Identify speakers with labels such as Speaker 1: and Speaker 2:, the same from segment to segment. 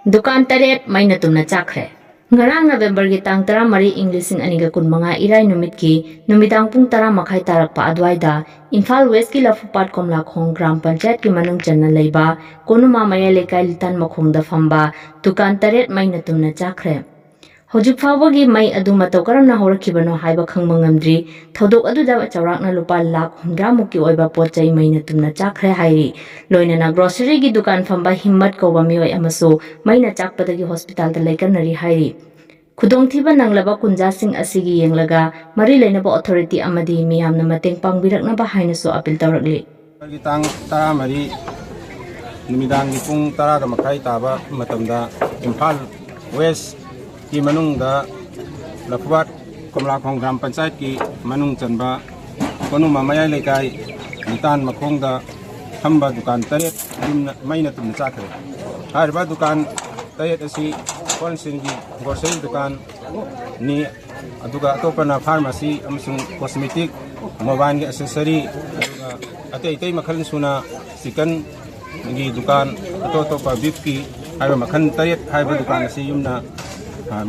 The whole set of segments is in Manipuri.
Speaker 1: Dukan taret may natumna chakre. Ngarang November gi tang 13 English aniga kunmanga irai numit ki numidang pung 10 makhai tarakpa adwaida Imphal West ki Lafupat Komlakhong Gram Panchayat ki manung channa leiba konuma maya lekai litan makhongda famba dukan taret may natumna chakre. Hojik fawagi may adu mataw karamna horakibano haiba khangma ngamdri thodok aduda chawrakna lupa lakh 100 mukki oiba potchai may natumna chakre hairi loinana grocery gi dukan famba himmat koba mioi amaso mayna chakpadagi hospital da laikanari hairi khudongthiba nanglaba kunjasing asigi yenglaga mari leinaba authority amadi miyamna mateng pangbiraknaba haina so appeal tawrakli
Speaker 2: tang tara mari nimidang pung tara da makai taba matamda Imphal West ki manung da Lafupat Komlakhong Gram Panchayat ki manung chanba konuma mayai lekai nitan makhong da thamba dukan taret maina tum chakre harba dukan taret asi konsin gi grocery dukan ni aduga atopana pharmacy amsung cosmetic mobile gi accessory aduga atei makhal suna chicken gi dukan atopa beef ki harba makhan taret harba dukan asi yumna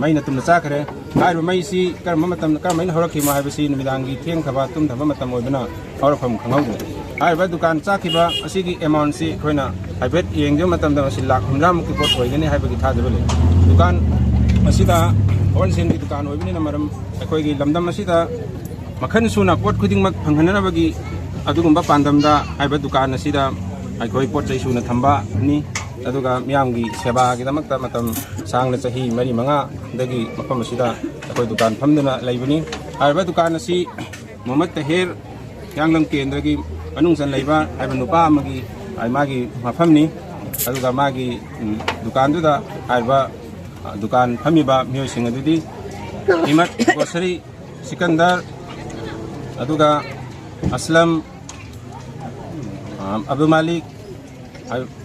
Speaker 2: may natumna chakre harba may si karma matam karma horakhi ma harba si numidangi theng thaba tum thaba matam oibana horakham khangau harba dukan chakiba asigi amount si khoina haibet yengjo matam da si lakh 100 mukki pot oigani harba gi thadabale dukan asida wholesale gi dukan oibini na maram akhoi gi lamdam asida makhan suna pot khuding mak phanghanana bagi adugumba pandamda harba dukan asida akhoi pot chai suna thamba ni aduga miyamgi seba gi damakta matam sangna chahi mari manga dagi mafam asida akoi dukan phamduna laibani harba dukan asi Mohammed Tahir yanglam kendra gi manung san laiba harba nupa magi magi mafamni aduga magi dukan duda harba dukan phamiba miyoi sing adudi Himat grocery Sikandar aduga Aslam Abdul Malik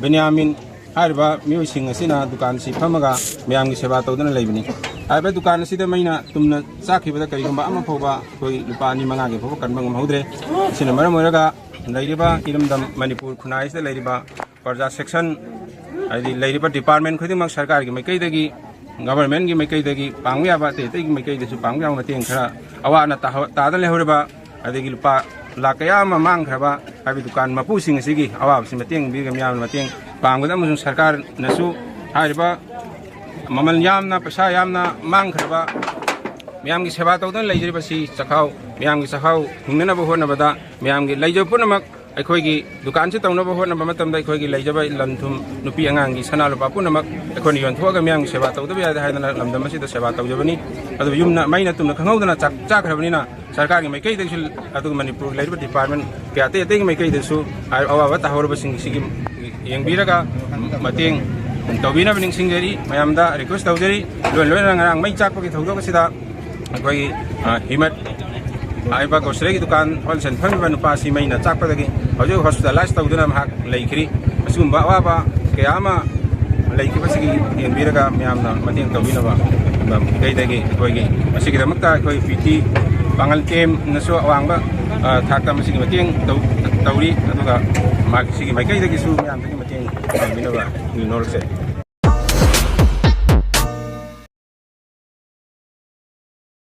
Speaker 2: Benyamin harba miyoi sing asina dukan si phamaga miyamgi seba tawdana leibani harba dukan asida maina tumna chakhibada karigumba ama phoba koi lupa ni manga gi phoba kanbang maudre sina maram oiraga leiriba iramdam Manipur khunai sida leiriba parja section adi leiriba department khudimang sarkar gi maikai dagi government gi maikai dagi pangya ba te gi maikai desu pangya mateng khara awana ta da lehorba adigi lupa lakaya ma mang khaba habi dukan mapu sing sigi awab si mateng bi gam yam mateng pangda amasung sarkar nasu hariba mamal yamna pesa yamna mang khaba miyamgi seba tawdan leijriba si chakhau miyamgi chakhau hungnana bo hona bada miyamgi leijo punamak akhoi gi dukan si tawna bo hona matam dai khoi gi leijaba lanthum nupi angangi sanalu pa punamak akhoi ni yonthoga miyamgi seba tawda bi ada haidana lamdam si da seba tawjabani adu yumna maina tumna khangau chak khrabani na sarkar gi maikai desul adu Manipur leiriba department ke ate maikai desu awa ta horba sing sigi yengbiraga mateng tawbina bining singjari mayamda request tawjari lon ngarang mai chakpagi thawdok sida akoi himat aiba grocery gi dukan wholesale phamiba nupa si maina chakpadagi hojo hospitalize tawduna mahak leikri asumba waba kayama leikri basigi yengbiraga mayamna mateng tawbina ba gaidagi akoi asigi damakta akoi PT bangal team naso awangba thakta masigi mateng tawri aduga sigi maikai dagi su mayam dagi mateng binaba ni norse